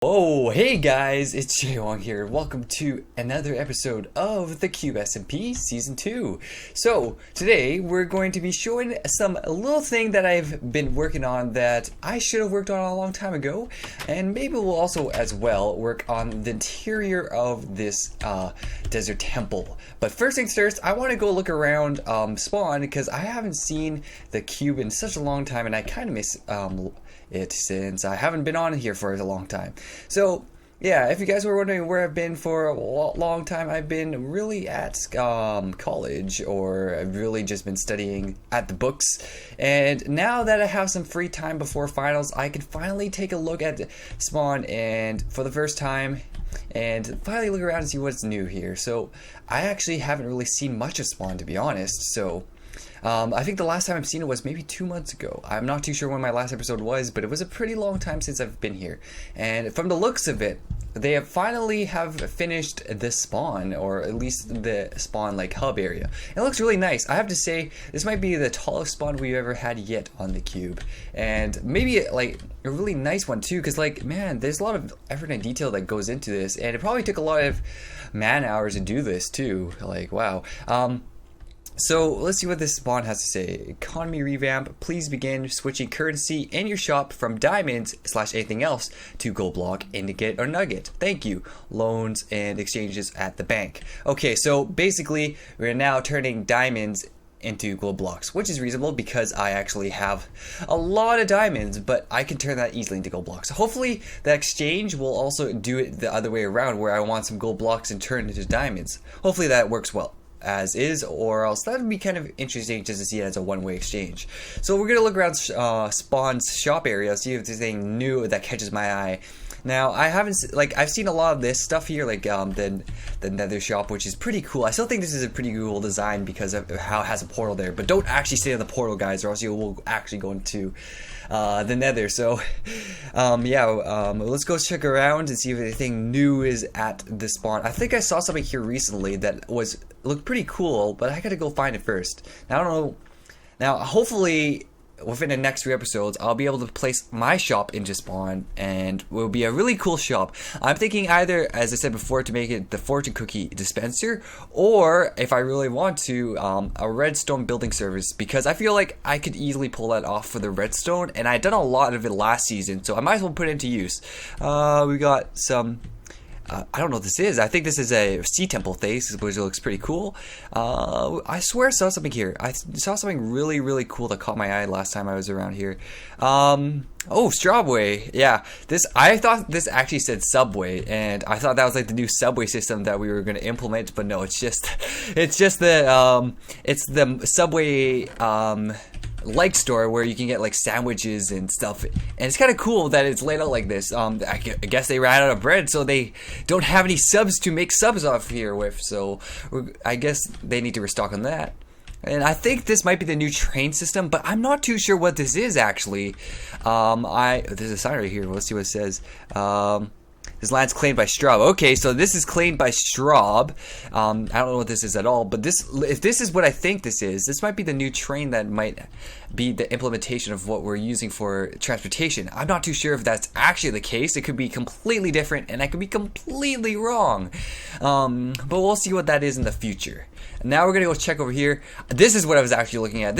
Oh, hey guys, it's JWingWangWong here. Welcome to another episode of the Cube SMP Season 2. So, today we're going to be showing some little thing that I've been working on that I should have worked on a long time ago. And maybe we'll also, as well, work on the interior of this desert temple. But first things first, I want to go look around Spawn because I haven't seen the cube in such a long time and I kind of miss it since I haven't been on here for a long time. So yeah, if you guys were wondering where I've been for a long time, I've been really at college, or I've really just been studying at the books. And now that I have some free time before finals, I can finally take a look at Spawn and for the first time and finally look around and see what's new here. So I actually haven't really seen much of Spawn, to be honest. So I think the last time I've seen it was maybe 2 months ago. I'm not too sure when my last episode was, but it was a pretty long time since I've been here. And from the looks of it, they have finally finished the spawn, or at least the spawn like hub area. It looks really nice. I have to say, this might be the tallest spawn we've ever had yet on the cube. And maybe like a really nice one too, because like, man, there's a lot of effort and detail that goes into this, and it probably took a lot of man hours to do this too. Like, wow. So let's see what this spawn has to say. Economy revamp. Please begin switching currency in your shop from diamonds / anything else to gold block, ingot, or nugget. Thank you. Loans and exchanges at the bank. Okay, so basically we're now turning diamonds into gold blocks, which is reasonable because I actually have a lot of diamonds, but I can turn that easily into gold blocks. So hopefully the exchange will also do it the other way around, where I want some gold blocks and turn it into diamonds. Hopefully that works well as is, or else that would be kind of interesting just to see it as a one-way exchange. So we're gonna look around Spawn's shop area, see if there's anything new that catches my eye. Now I haven't I've seen a lot of this stuff here, like the nether shop, which is pretty cool. I still think this is a pretty cool design because of how it has a portal there, but don't actually stay in the portal, guys, or else you will actually go into the nether. So let's go check around and see if anything new is at the spawn. I think I saw something here recently that looked pretty cool, but I gotta go find it first. Now I don't know. Now hopefully within the next few episodes, I'll be able to place my shop into Spawn, and it will be a really cool shop. I'm thinking either, as I said before, to make it the fortune cookie dispenser, or if I really want to, a redstone building service, because I feel like I could easily pull that off for the redstone, and I'd done a lot of it last season, so I might as well put it into use. We got some I don't know what this is. I think this is a sea temple face, which looks pretty cool. I swear I saw something here. I saw something really, really cool that caught my eye last time I was around here. Oh, Strawberry. Yeah, I thought this actually said Subway, and I thought that was like the new subway system that we were going to implement, but no, it's just the Subway like store where you can get like sandwiches and stuff, and it's kind of cool that it's laid out like this. I guess they ran out of bread, so they don't have any subs to make subs off here with, so I guess they need to restock on that. And I think this might be the new train system, but I'm not too sure what this is actually. There's a sign right here. Let's see what it says. This land's claimed by Straub. Okay, so this is claimed by Straub. I don't know what this is at all, but if this is what I think this might be the new train that might be the implementation of what we're using for transportation. I'm not too sure if that's actually the case. It could be completely different, and I could be completely wrong. But we'll see what that is in the future. Now we're gonna go check over here. This is what I was actually looking at.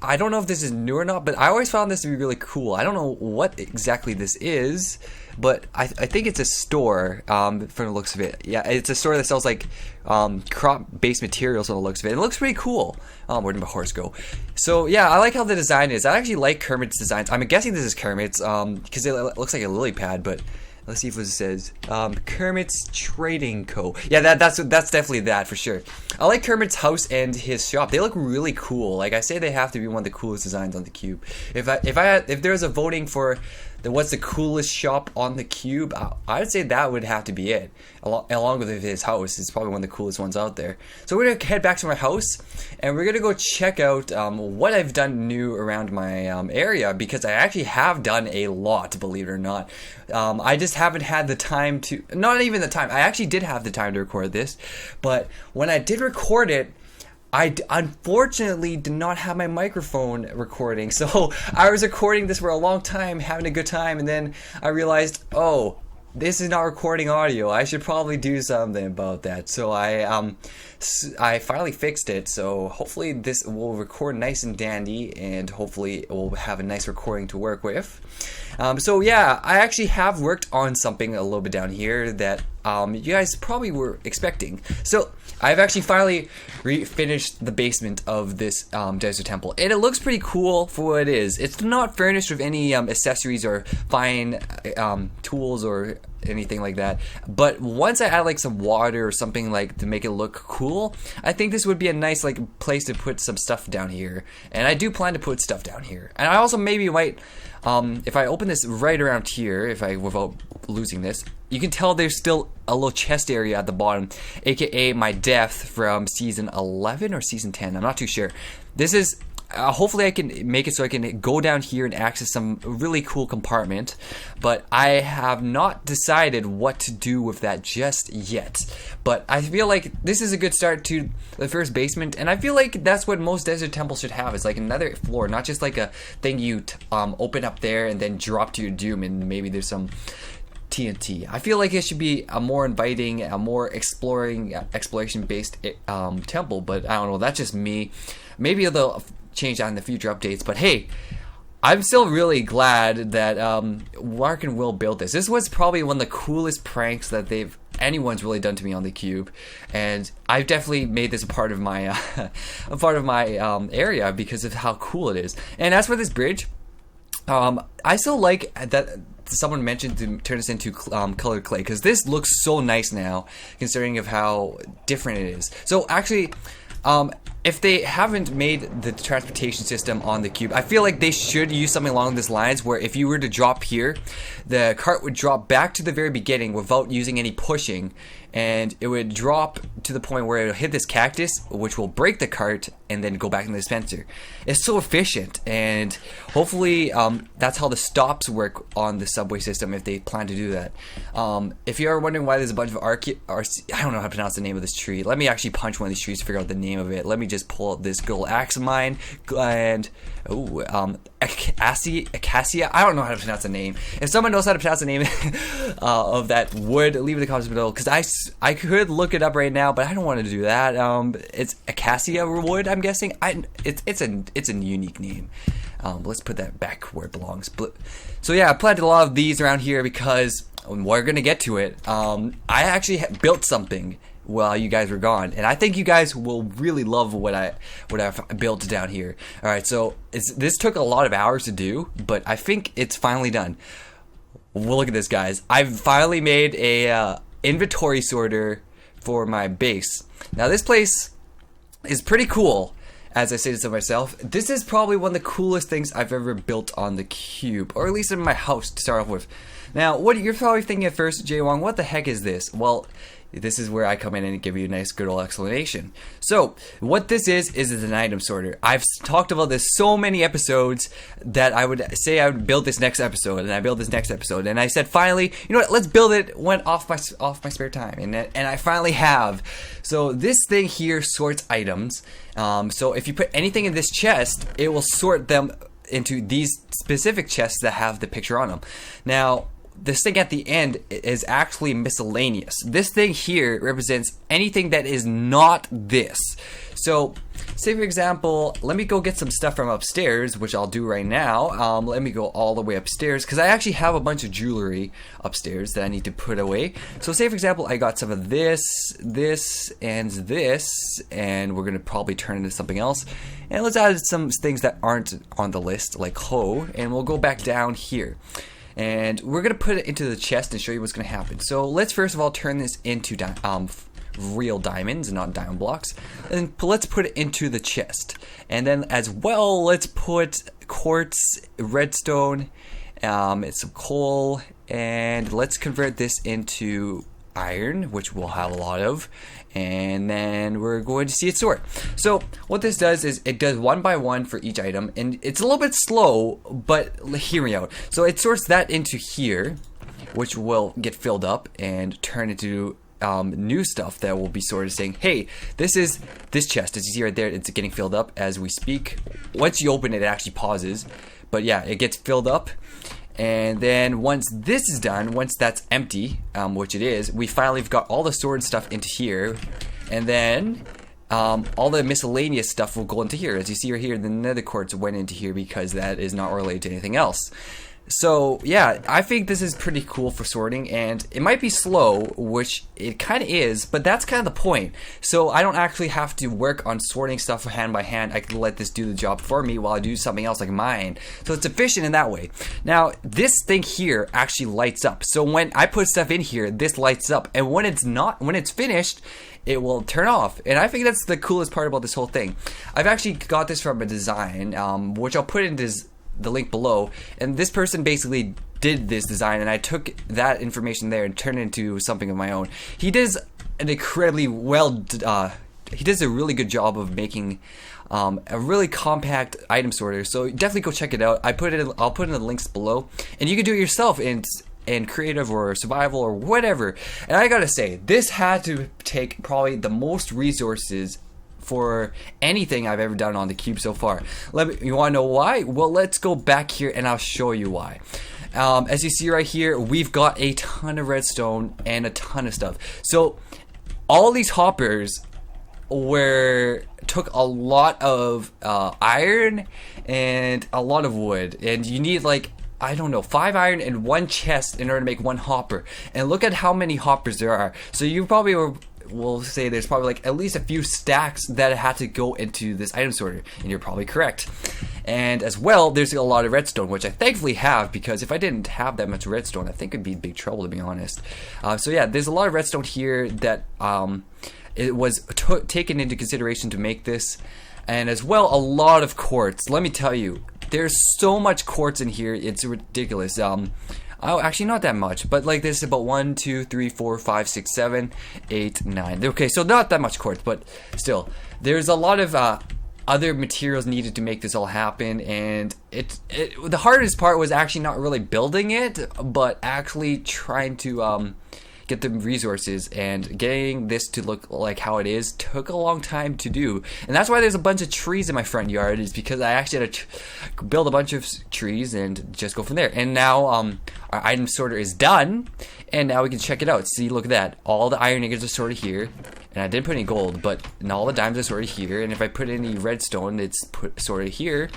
I don't know if this is new or not, but I always found this to be really cool. I don't know what exactly this is, but I think it's a store, from the looks of it. Yeah, it's a store that sells like crop-based materials from the looks of it. It looks pretty cool. Where did my horse go? So yeah, I like how the design is. I actually like Kermit's designs. I'm guessing this is Kermit's, because it looks like a lily pad, but let's see if it says Kermit's Trading Co. Yeah, that's definitely that for sure. I like Kermit's house and his shop. They look really cool. Like I say, they have to be one of the coolest designs on the cube. If there's a voting for what's the coolest shop on the cube, I'd say that would have to be it. Along with his house, it's probably one of the coolest ones out there. So we're gonna head back to my house, and we're gonna go check out what I've done new around my area, because I actually have done a lot, believe it or not. I just haven't had the time to. Not even the time. I actually did have the time to record this, but when I did record it, I unfortunately did not have my microphone recording, so I was recording this for a long time, having a good time, and then I realized, oh, this is not recording audio. I should probably do something about that. So I finally fixed it. So hopefully this will record nice and dandy, and hopefully it will have a nice recording to work with. So yeah, I actually have worked on something a little bit down here that you guys probably were expecting. So I've actually finally finished the basement of this desert temple, and it looks pretty cool for what it is. It's not furnished with any accessories or fine tools or anything like that, but once I add like some water or something like to make it look cool, I think this would be a nice like place to put some stuff down here. And I do plan to put stuff down here, and I also maybe might if I open this right around here, without losing this, you can tell there's still a little chest area at the bottom, aka my depth from season 11 or season 10. I'm not too sure. This is hopefully I can make it so I can go down here and access some really cool compartment, but I have not decided what to do with that just yet. But I feel like this is a good start to the first basement, and I feel like that's what most desert temples should have, is like another floor, not just like a thing you open up there and then drop to your doom and maybe there's some TNT. I feel like it should be a more inviting, a more exploration-based temple, but I don't know, that's just me. Maybe they'll change that in the future updates, but hey, I'm still really glad that Mark and Will built this. This was probably one of the coolest pranks that anyone's really done to me on the cube, and I've definitely made this a part of my area because of how cool it is. And as for this bridge, I still like that someone mentioned to turn this into colored clay, because this looks so nice now considering of how different it is. So actually, if they haven't made the transportation system on the cube, I feel like they should use something along these lines, where if you were to drop here, the cart would drop back to the very beginning without using any pushing, and it would drop to the point where it'll hit this cactus, which will break the cart and then go back in the dispenser. It's so efficient, and hopefully that's how the stops work on the subway system if they plan to do that. If you're wondering why there's a bunch of I don't know how to pronounce the name of this tree. Let me actually punch one of these trees to figure out the name of it. Let me just pull out this gold axe of mine, and acacia. I don't know how to pronounce the name. If someone knows how to pronounce the name of that wood, leave it in the comments below, because I could look it up right now, but I don't want to do that. It's acacia wood, I'm guessing. It's a unique name. Let's put that back where it belongs. So yeah, I planted a lot of these around here because we're gonna get to it. I actually built something while you guys were gone, and I think you guys will really love what I've built down here. All right, so this took a lot of hours to do, but I think it's finally done. Well, look at this, guys. I've finally made a inventory sorter for my base. Now this place is pretty cool. As I say this to myself, this is probably one of the coolest things I've ever built on the cube, or at least in my house to start off with. Now, what you're probably thinking at first, JWong, what the heck is this? Well, this is where I come in and give you a nice good old explanation. So, what this is an item sorter. I've talked about this so many episodes that I would say I would build this next episode, and I built this next episode, and I said finally, you know what, let's build it. Went off my spare time, and I finally have. So this thing here sorts items. So if you put anything in this chest, it will sort them into these specific chests that have the picture on them. Now, this thing at the end is actually miscellaneous. This thing here represents anything that is not this. So, say for example, let me go get some stuff from upstairs, which I'll do right now. Let me go all the way upstairs, because I actually have a bunch of jewelry upstairs that I need to put away. So say for example, I got some of this, and we're going to probably turn into something else. And let's add some things that aren't on the list, like hoe, and we'll go back down here. And we're going to put it into the chest and show you what's going to happen. So let's first of all turn this into real diamonds, not diamond blocks. And let's put it into the chest. And then as well, let's put quartz, redstone, some coal, and let's convert this into iron, which we'll have a lot of, and then we're going to see it sort. So what this does is it does one by one for each item, and it's a little bit slow, but hear me out. So it sorts that into here, which will get filled up and turn into new stuff that will be sorted, saying, hey, this is this chest, as you see right there, it's getting filled up as we speak. Once you open it, it actually pauses, but yeah, it gets filled up. And then once this is done, once that's empty, which it is, we finally have got all the stored stuff into here. And then all the miscellaneous stuff will go into here. As you see right here, the nether quartz went into here because that is not related to anything else. So yeah, I think this is pretty cool for sorting, and it might be slow, which it kind of is, but that's kind of the point. So I don't actually have to work on sorting stuff hand by hand. I can let this do the job for me while I do something else like mine. So it's efficient in that way. Now this thing here actually lights up. So when I put stuff in here, this lights up, and when it's finished, it will turn off. And I think that's the coolest part about this whole thing. I've actually got this from a design, which I'll put into the link below, and this person basically did this design, and I took that information there and turned it into something of my own. He does an incredibly he does a really good job of making a really compact item sorter, so definitely go check it out. I'll put in the links below, and you can do it yourself in creative or survival or whatever. And I gotta say, this had to take probably the most resources for anything I've ever done on the cube so far. You want to know why? Well, let's go back here and I'll show you why. As you see right here, we've got a ton of redstone and a ton of stuff. So all these hoppers took a lot of iron and a lot of wood, and you need like, I don't know, 5 iron and 1 chest in order to make 1 hopper. And look at how many hoppers there are. So you probably will say there's probably like at least a few stacks that had to go into this item sorter, and you're probably correct. And as well, there's a lot of redstone, which I thankfully have, because if I didn't have that much redstone, I think it'd be in big trouble, to be honest. So yeah, there's a lot of redstone here that it was taken into consideration to make this, and as well a lot of quartz. Let me tell you, there's so much quartz in here, it's ridiculous. Oh, actually not that much, but like this is about 1, 2, 3, 4, 5, 6, 7, 8, 9. Okay, so not that much quartz, but still, there's a lot of other materials needed to make this all happen, and the hardest part was actually not really building it, but actually trying to get the resources, and getting this to look like how it is took a long time to do. And that's why there's a bunch of trees in my front yard, is because I actually had to build a bunch of trees and just go from there. And now our item sorter is done, and now we can check it out. See, look at that, all the iron ingots are sorted here, and I didn't put any gold, but all the diamonds are sorted here, and if I put any redstone, it's sorted here.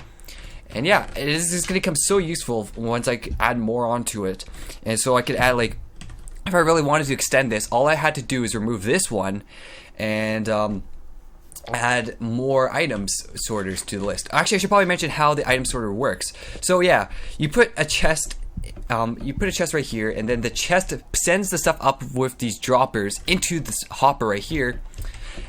And yeah, it is just gonna become so useful once I add more onto it. And so I could add, like, if I really wanted to extend this, all I had to do is remove this one and add more items sorters to the list. Actually, I should probably mention how the item sorter works. So yeah, you put a chest right here, and then the chest sends the stuff up with these droppers into this hopper right here,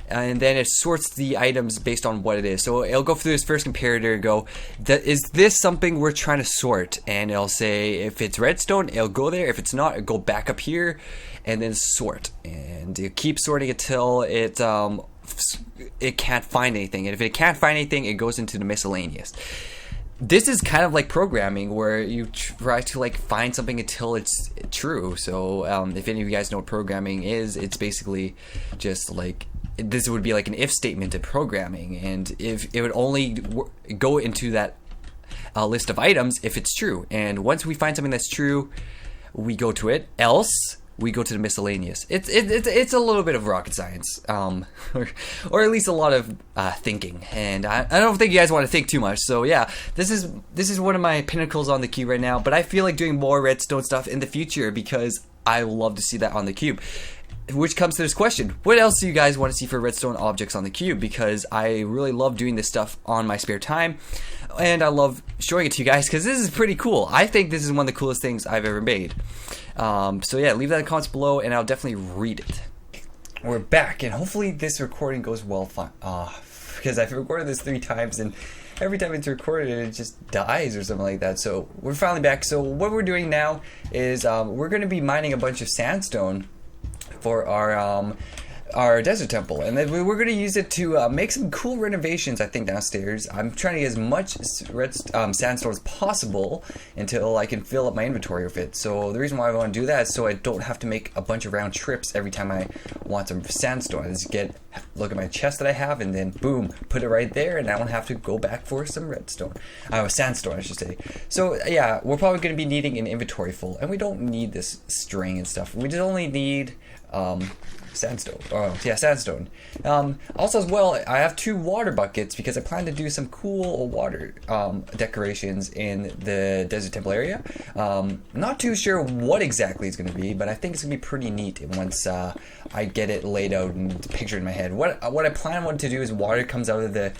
and then it sorts the items based on what it is. So it'll go through this first comparator and go, is this something we're trying to sort? And it'll say if it's redstone, it'll go there. If it's not, it'll go back up here and then sort. And it keeps sorting until it can't find anything. And if it can't find anything, it goes into the miscellaneous. This is kind of like programming, where you try to like find something until it's true. So if any of you guys know what programming is, it's basically just like, this would be like an if statement in programming, and if it would only go into that list of items if it's true. And once we find something that's true, we go to it. Else, we go to the miscellaneous. It's a little bit of rocket science, or at least a lot of thinking. And I don't think you guys want to think too much. So yeah, this is one of my pinnacles on the cube right now. But I feel like doing more redstone stuff in the future, because I love to see that on the cube. Which comes to this question: what else do you guys want to see for redstone objects on the cube? Because I really love doing this stuff on my spare time, and I love showing it to you guys, because this is pretty cool. I think this is one of the coolest things I've ever made. So yeah, leave that in the comments below, and I'll definitely read it. We're back, and hopefully this recording goes well, because I've recorded this 3 times, and every time it's recorded, it just dies or something like that. So we're finally back. So what we're doing now is we're going to be mining a bunch of sandstone for our our desert temple, and then we're going to use it to make some cool renovations, I think, downstairs. I'm trying to get as much sandstone as possible until I can fill up my inventory with it. So the reason why I want to do that is so I don't have to make a bunch of round trips every time I want some sandstone. I just look at my chest that I have, and then boom, put it right there, and I don't have to go back for some sandstone, I should say. So yeah, we're probably going to be needing an inventory full, and we don't need this string and stuff. We just only need sandstone. Sandstone. Also, as well, I have 2 water buckets because I plan to do some cool water decorations in the desert temple area. Not too sure what exactly it's going to be, but I think it's going to be pretty neat once I get it laid out and pictured in my head. What I plan to do is water comes out of the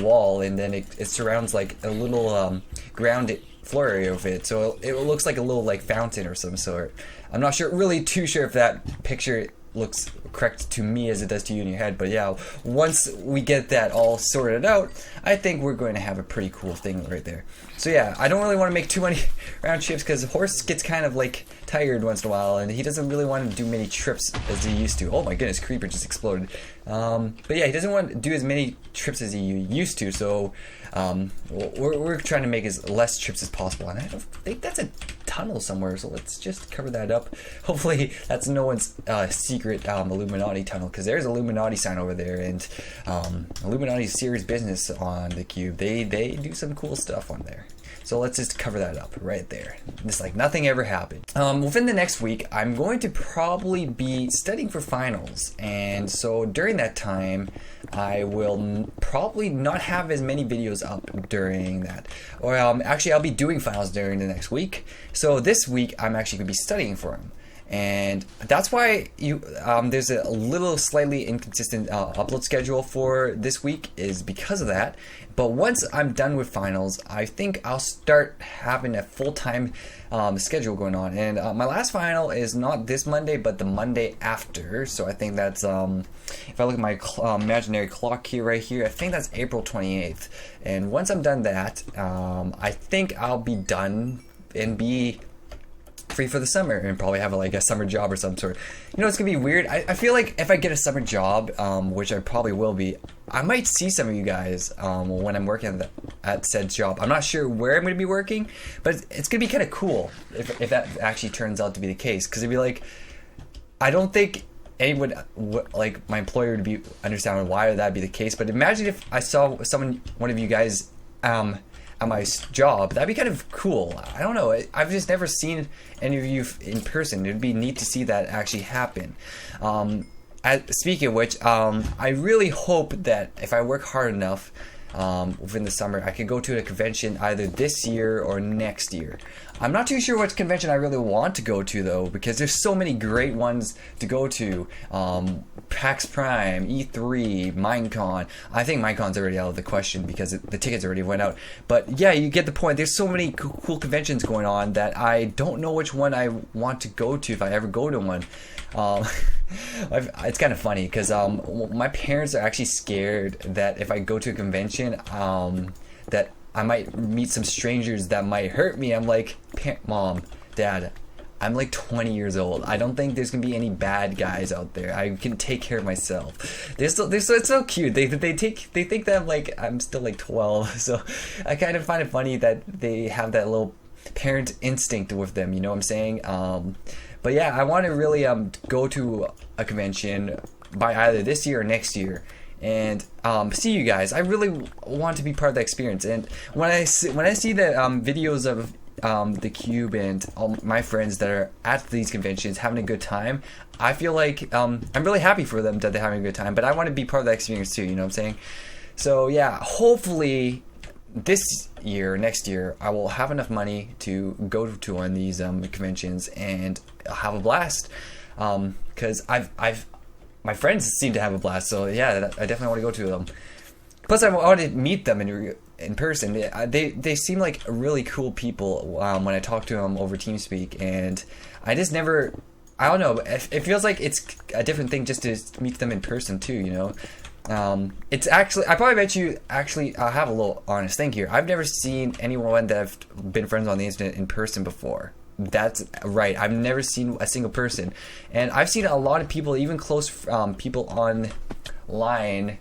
wall, and then it surrounds like a little ground floor area of it, so it looks like a little like fountain or some sort. I'm not really too sure if that picture looks correct to me as it does to you in your head, but yeah, once we get that all sorted out, I think we're going to have a pretty cool thing right there. So yeah, I don't really want to make too many round trips because the horse gets kind of like tired once in a while, and he doesn't really want to do many trips as he used to. Oh my goodness, creeper just exploded. But yeah, he doesn't want to do as many trips as he used to, so we're trying to make as less trips as possible, and I think that's a tunnel somewhere, so let's just cover that up. Hopefully that's no one's secret Illuminati tunnel, because there's an Illuminati sign over there, and Illuminati's serious business on the cube. They do some cool stuff on there. So let's just cover that up right there. Just like nothing ever happened. Within the next week, I'm going to probably be studying for finals. And so during that time, I will probably not have as many videos up during that. Or actually, I'll be doing finals during the next week. So this week, I'm actually going to be studying for them. And that's why there's a little slightly inconsistent upload schedule for this week, is because of that. But once I'm done with finals, I think I'll start having a full-time schedule going on. And my last final is not this Monday, but the Monday after. So I think that's, if I look at my imaginary clock right here, I think that's April 28th. And once I'm done that, I think I'll be done and be free for the summer and probably have like a summer job or some sort. You know, it's gonna be weird. I feel like if I get a summer job, which I probably will be, I might see some of you guys when I'm working at said job. I'm not sure where I'm gonna be working, but it's gonna be kind of cool if that actually turns out to be the case, because it'd be like, I don't think anyone like my employer would be understanding why that'd be the case. But imagine if I saw one of you guys at my job. That'd be kind of cool. I don't know. I've just never seen any of you in person. It'd be neat to see that actually happen. Speaking of which, I really hope that if I work hard enough within the summer, I could go to a convention either this year or next year. I'm not too sure which convention I really want to go to, though, because there's so many great ones to go to. PAX Prime, E3, Minecon. I think Minecon's already out of the question because the tickets already went out. But yeah, you get the point. There's so many cool conventions going on that I don't know which one I want to go to if I ever go to one. It's kind of funny because my parents are actually scared that if I go to a convention, that I might meet some strangers that might hurt me. I'm like, Mom, Dad, I'm like 20 years old. I don't think there's gonna be any bad guys out there. I can take care of myself. It's so cute. They think that I'm still like 12. So I kind of find it funny that they have that little parent instinct with them. You know what I'm saying? But yeah, I want to really go to a convention by either this year or next year, and see you guys. I really want to be part of that experience. And when I see the videos of the Cube and all my friends that are at these conventions having a good time, I feel like I'm really happy for them that they're having a good time. But I want to be part of that experience too. You know what I'm saying? So yeah, hopefully this year, next year, I will have enough money to go to one of these conventions and have a blast. Because my friends seem to have a blast, so yeah, I definitely want to go to them. Plus, I want to meet them in person. They seem like really cool people when I talk to them over TeamSpeak, and I just never, I don't know, it feels like it's a different thing just to meet them in person too, you know? It's actually, I probably bet you, actually, I'll have a little honest thing here. I've never seen anyone that I've been friends on the internet in person before. That's right. I've never seen a single person, and I've seen a lot of people, even close people online.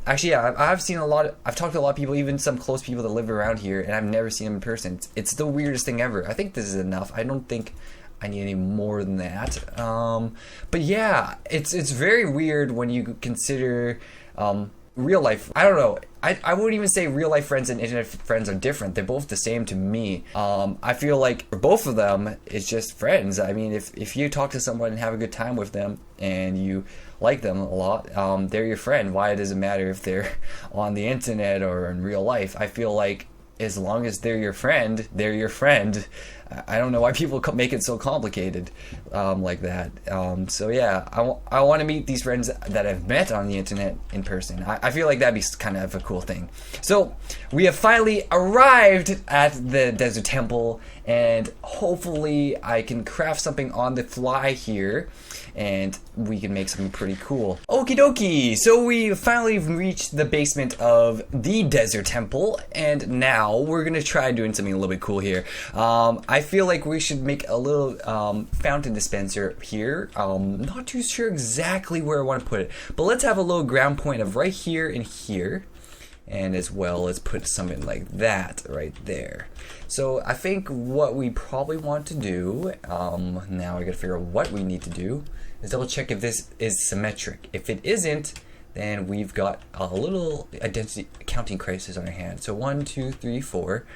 Actually, yeah, I've seen a lot. I've talked to a lot of people, even some close people that live around here, and I've never seen them in person. It's the weirdest thing ever. I think this is enough. I don't think I need any more than that. But yeah, it's very weird when you consider real life. I don't know. I wouldn't even say real life friends and internet friends are different. They're both the same to me. I feel like both of them is just friends. I mean, if you talk to someone and have a good time with them and you like them a lot, they're your friend. Why does it matter if they're on the internet or in real life? I feel like as long as they're your friend, they're your friend. I don't know why people make it so complicated like that. So yeah, I want to meet these friends that I've met on the internet in person. I feel like that'd be kind of a cool thing. So we have finally arrived at the desert temple, and hopefully I can craft something on the fly here, and we can make something pretty cool. Okie dokie! So we finally reached the basement of the desert temple, and now we're gonna try doing something a little bit cool here. I feel like we should make a little fountain dispenser here. Not too sure exactly where I want to put it, but let's have a little ground point of right here and here. And as well, let's put something like that right there. So I think what we probably want to do, now I gotta figure out what we need to do, is double check if this is symmetric. If it isn't, then we've got a little identity counting crisis on our hand. So 1, 2, 3, 4,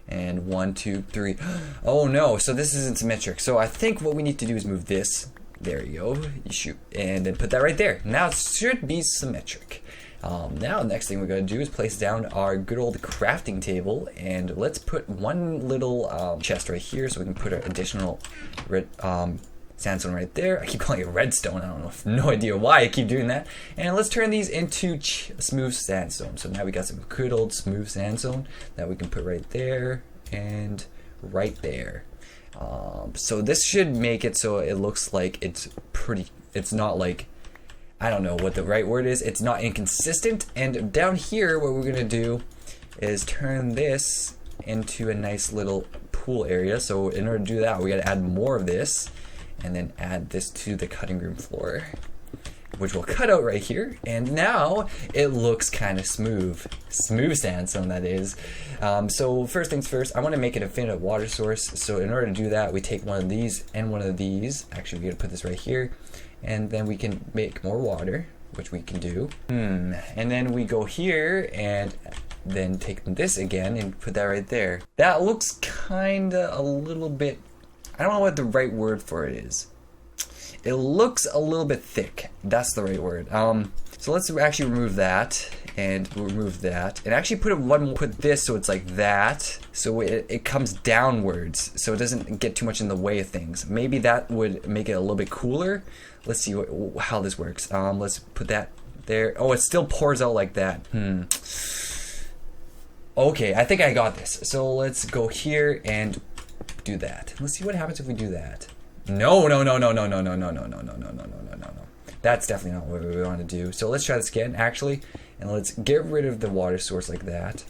and 1, 2, 3. Oh no, so this isn't symmetric. So I think what we need to do is move this. There you go, shoot, and then put that right there. Now it should be symmetric. Now the next thing we're going to do is place down our good old crafting table, and let's put one little chest right here so we can put our additional sandstone right there. I keep calling it redstone. I don't know, no idea why I keep doing that. And let's turn these into smooth sandstone. So now we got some good old smooth sandstone that we can put right there and right there. So this should make it so it looks like it's pretty, it's not like, I don't know what the right word is, it's not inconsistent. And down here what we're gonna do is turn this into a nice little pool area. So in order to do that, we gotta add more of this and then add this to the cutting room floor, which we'll cut out right here. And now it looks kind of smooth sandstone, that is. So first things first, I want to make an infinite water source. So in order to do that, we take one of these and one of these. Actually, we're gonna put this right here, and then we can make more water, which we can do. And then we go here and then take this again and put that right there. That looks kinda a little bit, I don't know what the right word for it is. It looks a little bit thick. That's the right word. So let's actually remove that and remove that, and actually put this so it's like that, so it comes downwards, so it doesn't get too much in the way of things. Maybe that would make it a little bit cooler. Let's see how this works. Let's put that there. Oh, it still pours out like that. Okay, I think I got this. So let's go here and do that. Let's see what happens if we do that. No. That's definitely not what we want to do. So let's try this again, actually, and let's get rid of the water source like that.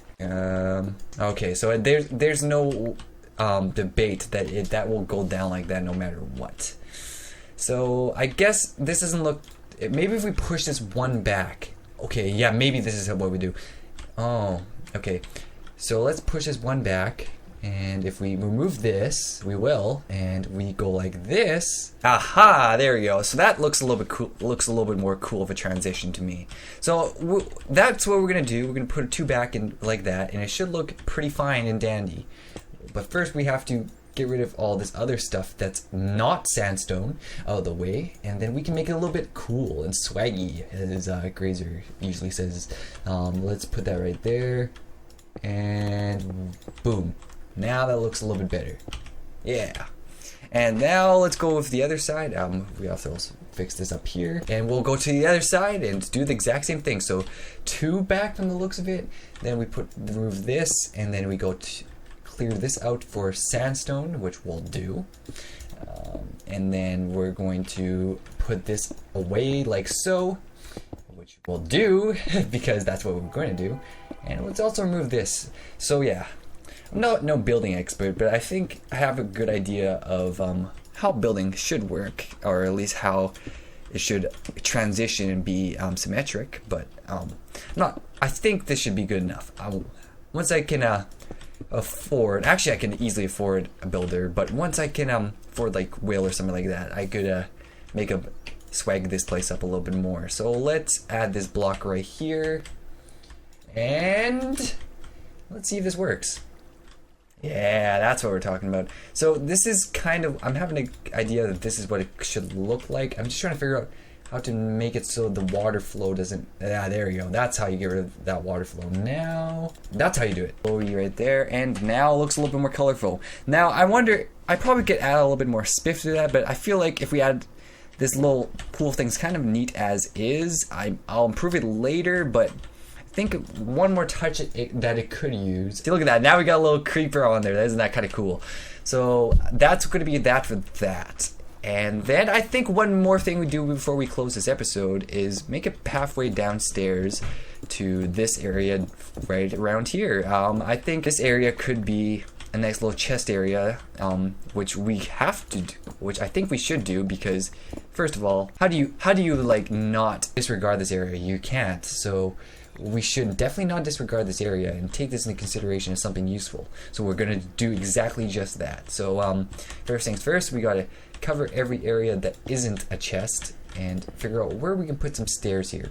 Okay, so there's no debate that that will go down like that no matter what. So I guess this doesn't look. Maybe if we push this one back. Okay, yeah, maybe this is what we do. Oh, okay. So let's push this one back. And if we remove this, we will, and we go like this. Aha! There we go. So that looks a little bit cool. Looks a little bit more cool of a transition to me. So that's what we're gonna do. We're gonna put two back in like that, and it should look pretty fine and dandy. But first, we have to get rid of all this other stuff that's not sandstone out of the way, and then we can make it a little bit cool and swaggy, as Grazer usually says. Let's put that right there, and boom. Now that looks a little bit better. Yeah. And now let's go with the other side. We have to fix this up here. And we'll go to the other side and do the exact same thing. So two back from the looks of it. Then we remove this, and then we go to clear this out for sandstone, which we'll do. And then we're going to put this away like so, which we'll do because that's what we're going to do. And let's also remove this. So yeah. I'm not no building expert, but I think I have a good idea of how building should work, or at least how it should transition and be symmetric. But I think this should be good enough. Once I can afford, actually I can easily afford a builder, but once I can afford like Will or something like that, I could swag this place up a little bit more. So let's add this block right here, and let's see if this works. Yeah, that's what we're talking about. So this is kind of, I'm having an idea that this is what it should look like. I'm just trying to figure out how to make it so the water flow doesn't, there you go. That's how you get rid of that water flow. Now, that's how you do it. Right there, and now it looks a little bit more colorful. Now, I wonder, I probably could add a little bit more spiff to that, but I feel like if we add this little pool thing's kind of neat as is. I'll improve it later, but I think one more touch that it could use. See, look at that. Now we got a little creeper on there. Isn't that kind of cool? So that's going to be that for that. And then I think one more thing we do before we close this episode is make a pathway downstairs to this area right around here. I think this area could be a nice little chest area, which we have to do, which I think we should do, because first of all, how do you like not disregard this area? You can't. So we should definitely not disregard this area and take this into consideration as something useful. So we're gonna do exactly just that. So first things first, we gotta cover every area that isn't a chest and figure out where we can put some stairs here.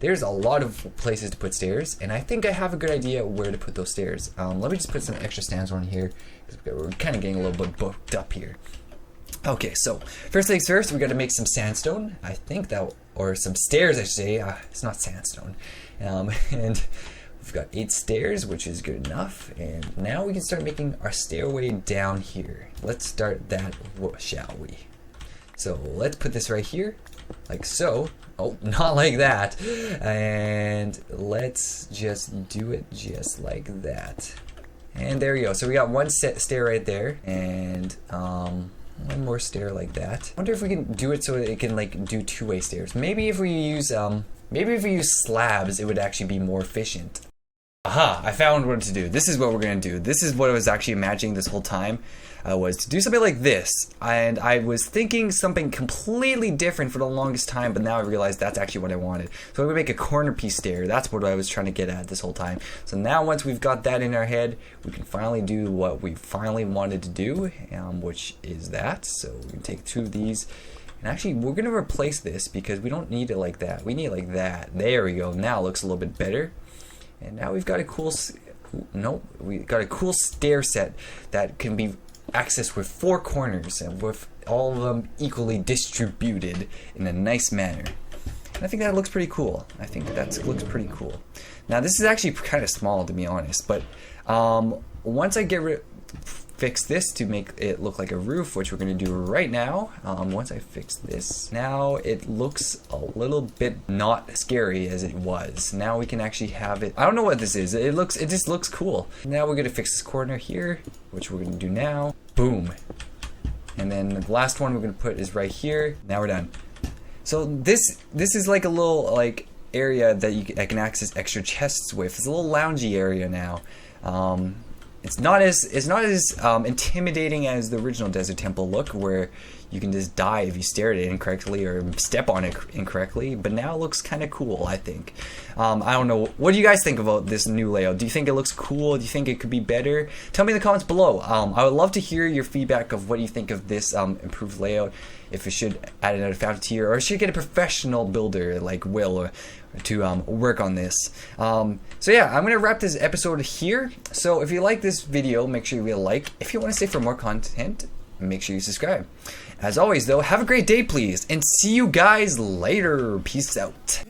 There's a lot of places to put stairs, and I think I have a good idea where to put those stairs. Let me just put some extra stands on here, because we're kind of getting a little bit booked up here. Okay, so first things first, we got to make some sandstone. I think that, or some stairs I should say. It's not sandstone. And we've got 8 stairs, which is good enough. And now we can start making our stairway down here. Let's start that, shall we? So let's put this right here, like so. Oh, not like that. And let's just do it just like that. And there you go. So we got one stair right there, and one more stair like that. I wonder if we can do it so that it can like do 2-way stairs. Maybe if we use slabs, it would actually be more efficient. Aha, I found what to do. This is what we're gonna do. This is what I was actually imagining this whole time, was to do something like this. And I was thinking something completely different for the longest time, but now I realized that's actually what I wanted. So I'm gonna make a corner piece stair. That's what I was trying to get at this whole time. So now once we've got that in our head, we can finally do what we finally wanted to do, which is that. So we can take 2 of these. And actually, we're gonna replace this because we don't need it like that. We need it like that. There we go. Now it looks a little bit better. And now we've got a cool, we got a cool stair set that can be accessed with 4 corners and with all of them equally distributed in a nice manner. And I think that looks pretty cool. I think that looks pretty cool. Now this is actually kind of small, to be honest, but once I fix this to make it look like a roof, which we're going to do right now. Once I fix this, now it looks a little bit not scary as it was. Now we can actually have it, I don't know what this is, it just looks cool. Now we're going to fix this corner here, which we're going to do now. Boom. And then the last one we're going to put is right here. Now we're done. So this is like a little like area that I can access extra chests with. It's a little loungy area now. It's not as intimidating as the original Desert Temple look, where you can just die if you stare at it incorrectly or step on it incorrectly. But now it looks kind of cool, I think. I don't know. What do you guys think about this new layout? Do you think it looks cool? Do you think it could be better? Tell me in the comments below. I would love to hear your feedback of what you think of this improved layout. If it should add another fountain tier, or should get a professional builder like Will to work on this. So yeah, I'm gonna wrap this episode here. So if you like this video, make sure you leave a like. If you want to stay for more content, make sure you subscribe. As always though, have a great day please, and see you guys later. Peace out.